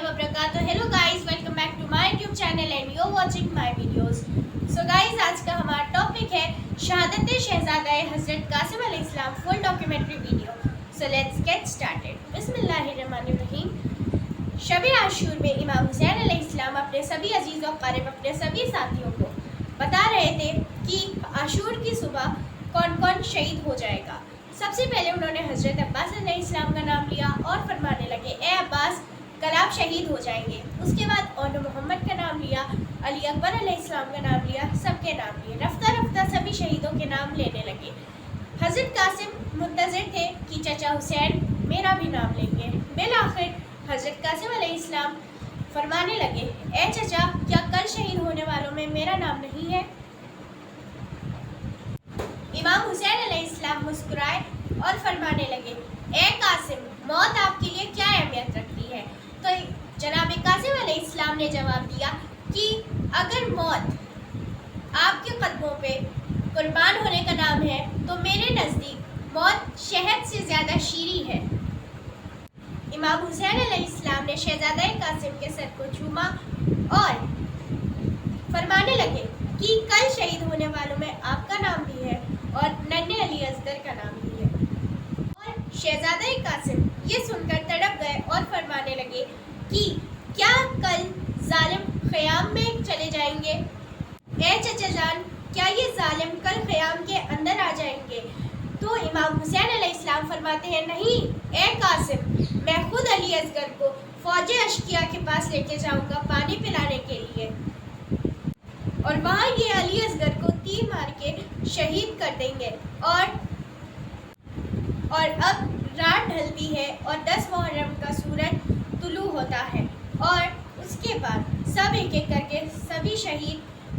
वबरकातुहू। Hello guys, welcome back to my YouTube channel and you are watching my videos. So guys, आज का हमारा topic है शहादत शहजादा हज़रत कासिम अलैहिस्सलाम full documentary video. So let's get started. बिस्मिल्लाहिर्रहमानिर्रहीम। शब आशूर में इमाम हुसैन अलैहिस्सलाम अपने सभी अजीज़ और क़रीब अपने सभी साथियों को बता रहे थे कि आशूर की सुबह कौन कौन शहीद हो जाएगा। सबसे पहले उन्होंने हज़रत अब्बास अलैहिस्सलाम का नाम लिया और फरमाने लगे, ए अब्बास, कल आप शहीद हो जाएंगे। उसके बाद उन्होंने मोहम्मद का नाम लिया, अली अकबर अलैहिस्सलाम का नाम लिया, सबके नाम लिए। रफ्ता रफ्ता सभी शहीदों के नाम लेने लगे। हज़रत कासिम मुंतज़िर थे कि चचा हुसैन मेरा भी नाम लेंगे। बिल आखिर हज़रत कासिम अलैहिस्सलाम फरमाने लगे, ए चचा, क्या कल शहीद होने वालों में मेरा नाम नहीं है? इमाम हुसैन अलैहिस्सलाम मुस्कुराए और फरमाने लगे, ए कासिम, मौत आपके लिए क्या अहमियत रखती है? तो जनाब कासिम अलैहिस्सलाम ने जवाब दिया कि अगर मौत आपके कदमों पे कुर्बान होने का नाम है तो मेरे नज़दीक मौत शहद से ज़्यादा शीरी है। इमाम हुसैन अलैहिस्सलाम ने शहजादा कासिम के सर को चूमा और फरमाने लगे कि कल शहीद होने वालों में आपका नाम भी है और नन्हे अली असगर का नाम भी है। और शहजादा कासिम ये सुनकर तड़प गए और फरमाने लगे कि क्या कल जालिम ख़याम में चले जाएंगे? ए चचा जान, क्या ये जालिम कल ख़याम के अंदर आ जाएंगे? तो इमाम हुसैन अलैहिस्सलाम फरमाते हैं, नहीं ए कासिम, मैं खुद अली असगर को फौज अशकिया के पास लेके जाऊंगा पानी पिलाने के लिए, और वहाँ ये अली असगर को तीर मार के शहीद कर देंगे। और अब रात ढलती है और 10 मुहर्रम का सूरज तुलू होता है और उसके बाद सब एक एक करके सभी शहीद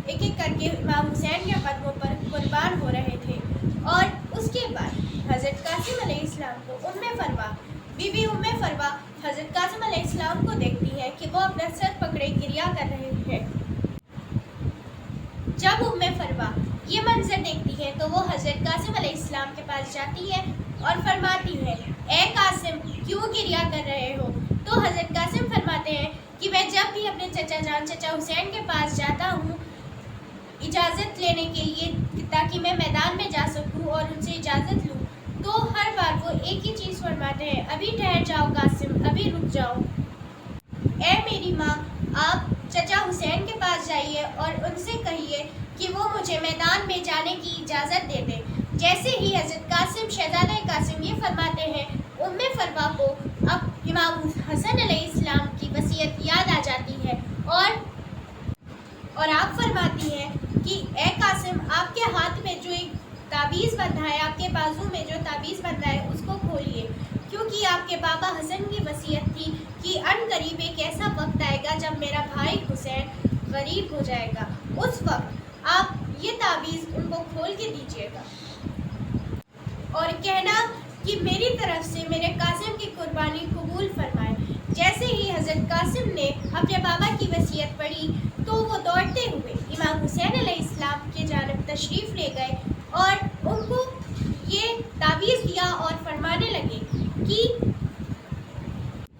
एक एक करके इमाम हुसैन के कदमों पर कुर्बान हो रहे थे। और उसके बाद हज़रत कासिम अलैहिस्सलाम को बीबी उम्मे फरवा हज़रत कासिम अलैहिस्सलाम को देखती है कि वो अपना सर पकड़े गिरिया कर रहे हैं। जब उम्मे फरवा ये मंजर देखती है तो वो हज़रत कासिम अलैहिस्सलाम के पास जाती है और फरमाती है, ए कासिम, क्यों गिरिया कर रहे हो? तो हज़रत कासिम फरमाते हैं कि मैं जब भी अपने चचा जान चचा हुसैन के पास जाता हूँ इजाज़त लेने के लिए ताकि मैं मैदान में जा सकूँ और उनसे इजाज़त लूँ, तो हर बार वो एक ही चीज़ फरमाते हैं, अभी ठहर जाओ कासिम, अभी रुक जाओ। ए मेरी माँ, आप चचा हुसैन के पास जाइए और उनसे कहिए कि वो मुझे मैदान में जाने की इजाज़त दे दें। जैसे ही हज़रत कासिम शहजादा कासिम ये फरमाते हैं, उम्मे फरवा को अब इमाम हसन अलैहिस्सलाम की वसीयत याद आ जाती है और आप फरमाती हैं कि ए कासिम, आपके हाथ में जो एक ताबीज़ बंधा है, आपके बाजू में जो ताबीज़ बंधा है उसको खोलिए, क्योंकि आपके बाबा हसन की वसीयत थी कि अनकरीब एक ऐसा वक्त आएगा जब मेरा भाई हुसैन गरीब हो जाएगा, उस वक्त आप ये ताबीज़ उनको खोल के दीजिएगा और कहना कि मेरी तरफ से मेरे कासिम की कुर्बानी कबूल फरमाए। जैसे ही हज़रत कासिम ने अपने बाबा की वसीयत पढ़ी तो वो दौड़ते हुए इमाम हुसैन अलैहिस्सलाम के जानिब तशरीफ़ ले गए और उनको ये ताबीज़ दिया और फरमाने लगे कि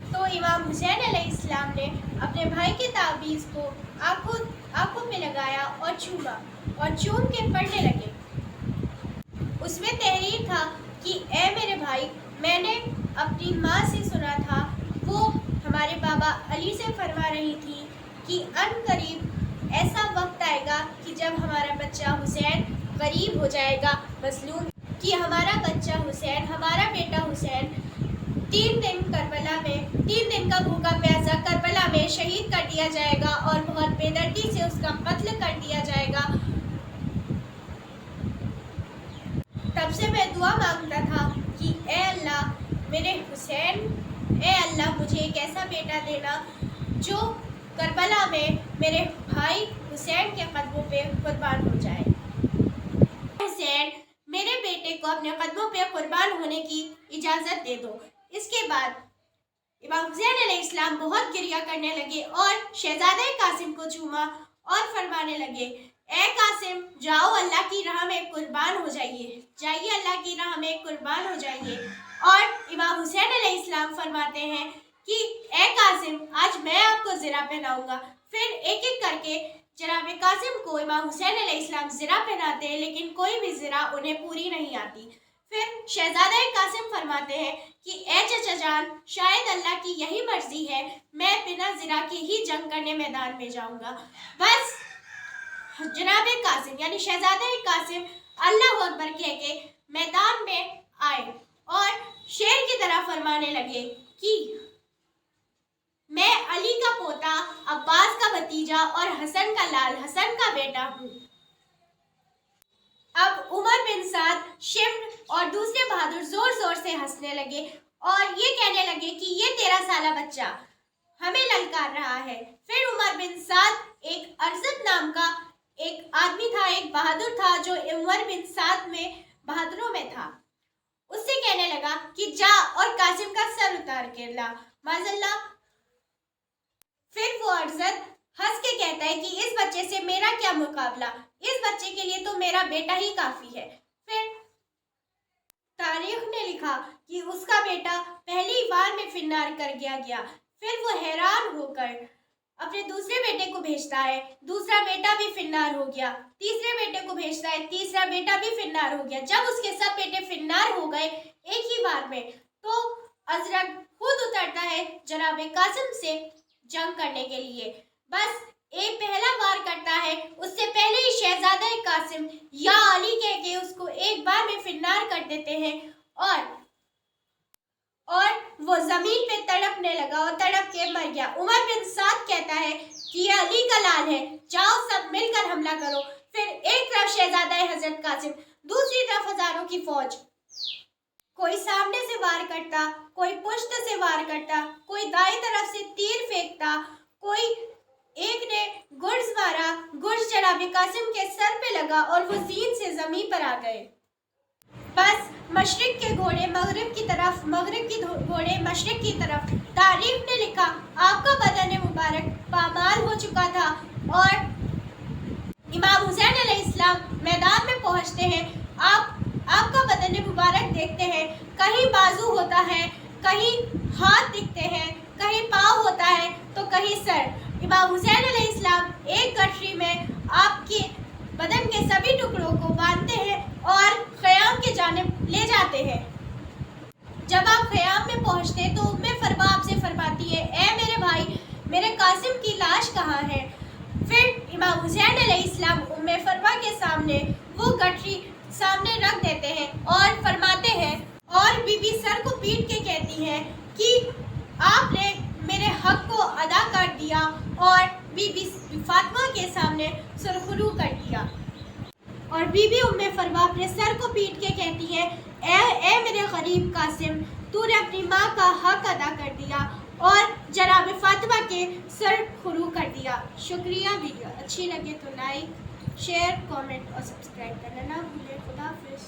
तो इमाम हुसैन अलैहिस्सलाम ने अपने भाई के ताबीज़ को आँखों में लगाया और चूमा और चूम के पढ़ने लगे। उसमें तहरीर था कि ए मेरे भाई, मैंने अपनी माँ से सुना था, वो हमारे बाबा अली से फरमा रही थी कि अनकरीब ऐसा वक्त आएगा कि जब हमारा बच्चा हुसैन गरीब हो जाएगा, मसलूम, कि हमारा बच्चा हुसैन, हमारा बेटा हुसैन 3 दिन का भूखा प्यासा करबला में शहीद कर दिया जाएगा और बहुत बेदर्दी से उसका कत्ल कर दिया जाएगा। तब से मैं दुआ मांगता था कि ए अल्लाह, मेरे हुसैन, ए अल्लाह, मुझे एक ऐसा बेटा देना जो करबला में मेरे भाई हुसैन के कदमों पे कुर्बान हो जाए। हुसैन, मेरे बेटे को अपने कदमों पे कुर्बान होने की इजाज़त दे दो। इसके बाद इमाम हुसैन अलैहिस्सलाम बहुत गिरिया करने लगे और शहजादा कासिम को चूमा और फरमाने लगे, ए कासिम, जाओ अल्लाह की राह में कुर्बान हो जाइए, जाइए अल्लाह की राह में कुर्बान हो जाइए। और इमाम हुसैन अलैहिस्सलाम फरमाते हैं कि ए कासिम, آج میں آپ کو زرہ پہناؤں گا۔ پھر ایک ایک کر کے جناب قاسم کو امام حسین علیہ السلام زرہ پہناتے ہیں، لیکن کوئی بھی زرہ انہیں پوری نہیں آتی۔ پھر شہزادہ قاسم فرماتے ہیں کہ اے چچا جان، شاید اللہ کی یہی مرضی ہے، میں بنا زرہ کے ہی جنگ کرنے میدان میں جاؤں گا۔ بس جناب قاسم یعنی شہزادہ قاسم اللہ اکبر کہہ کے میدان میں آئے اور شیر کی طرح فرمانے لگے کہ میں علی کا پوتا، عباس کا بھتیجا اور حسن کا لال، حسن کا بیٹا ہوں۔ اب عمر بن سعد، شمر اور دوسرے بہادر زور زور سے ہنسنے لگے اور یہ کہنے لگے کہ یہ 13 سالہ بچہ ہمیں للکار رہا ہے۔ پھر عمر بن سعد ایک ارزد نام کا ایک آدمی تھا، ایک بہادر تھا جو عمر بن سعد میں بہادروں میں تھا، اس سے کہنے لگا کہ جا اور قاسم کا سر اتار کے لا، معذاللہ۔ پھر وہ ارزد ہنس کے کہتا ہے کہ اس بچے سے میرا کیا مقابلہ، اس بچے کے لیے تو میرا بیٹا ہی کافی ہے۔ پھر تاریخ نے لکھا کہ اس کا بیٹا پہلی وار میں فنار کر گیا۔ پھر وہ حیران ہو کر اپنے دوسرے بیٹے کو بھیجتا ہے، دوسرا بیٹا بھی فنار ہو گیا، تیسرے بیٹے کو بھیجتا ہے، تیسرا بیٹا بھی فنار ہو گیا۔ جب اس کے سب بیٹے فنار ہو گئے ایک ہی بار میں، تو ازرق خود اترتا ہے جناب قاسم سے جنگ کرنے کے لیے۔ بس ایک پہلا وار کرتا ہے، اس سے پہلے ہی شہزادہ قاسم یا علی کہہ کے اس کو ایک بار میں فنار کر دیتے ہیں اور وہ زمین پہ تڑپنے لگا اور تڑپ کے مر گیا۔ عمر بن سعد کہتا ہے کہ یہ علی کا لال ہے، جاؤ سب مل کر حملہ کرو۔ پھر ایک طرف شہزادہ حضرت قاسم، دوسری طرف ہزاروں کی فوج، کوئی سامنے سے وار کرتا، کوئی پشت سے وار کرتا، کوئی دائیں طرف سے تیر پھینکتا، کوئی ایک نے گرز مارا، گرز جناب قاسم کے سر پہ لگا اور وہ زین سے زمین پر آ گئے۔ بس مشرق کے گھوڑے مغرب کی طرف، مغرب کے گھوڑے مشرق کی طرف۔ تاریخ نے لکھا آپ کا بدن مبارک پامال ہو چکا تھا اور امام حسین علیہ السلام میدان میں پہنچتے ہیں، آپ کا بدن مبارک دیکھتے ہیں، کہیں بازو ہوتا ہے، کہیں ہاتھ دکھتے ہیں، کہیں پاؤں ہوتا ہے تو کہیں سر۔ امام حسین علیہ السلام ایک گٹھری میں آپ کے بدن کے سبھی ٹکڑوں کو باندھتے ہیں اور خیام کی جانب لے جاتے ہیں۔ جب آپ خیام میں پہنچتے تو فروا آپ سے فرماتی ہے اے میرے بھائی، میرے قاسم کی لاش کہاں ہے؟ پھر امام حسین علیہ السلام فروا کے سامنے وہ گٹھری سامنے رکھ دیتے ہیں اور فرماتے ہیں، اور بی بی سر کو پیٹ کے کہتی ہے کہ آپ نے میرے حق کو ادا کر دیا، اور بی بی فاطمہ کے سامنے سرخرو کر دیا۔ اور بی بی فروا اپنے سر کو پیٹ کے کہتی ہے اے میرے غریب قاسم، تو نے اپنی ماں کا حق ادا کر دیا اور جناب فاطمہ کے سر خرو کر دیا۔ شکریہ، ویڈیو اچھی لگے تو لائک، شیئر، کامنٹ اور سبسکرائب کرنا نہ بھولیں۔ خدا حافظ۔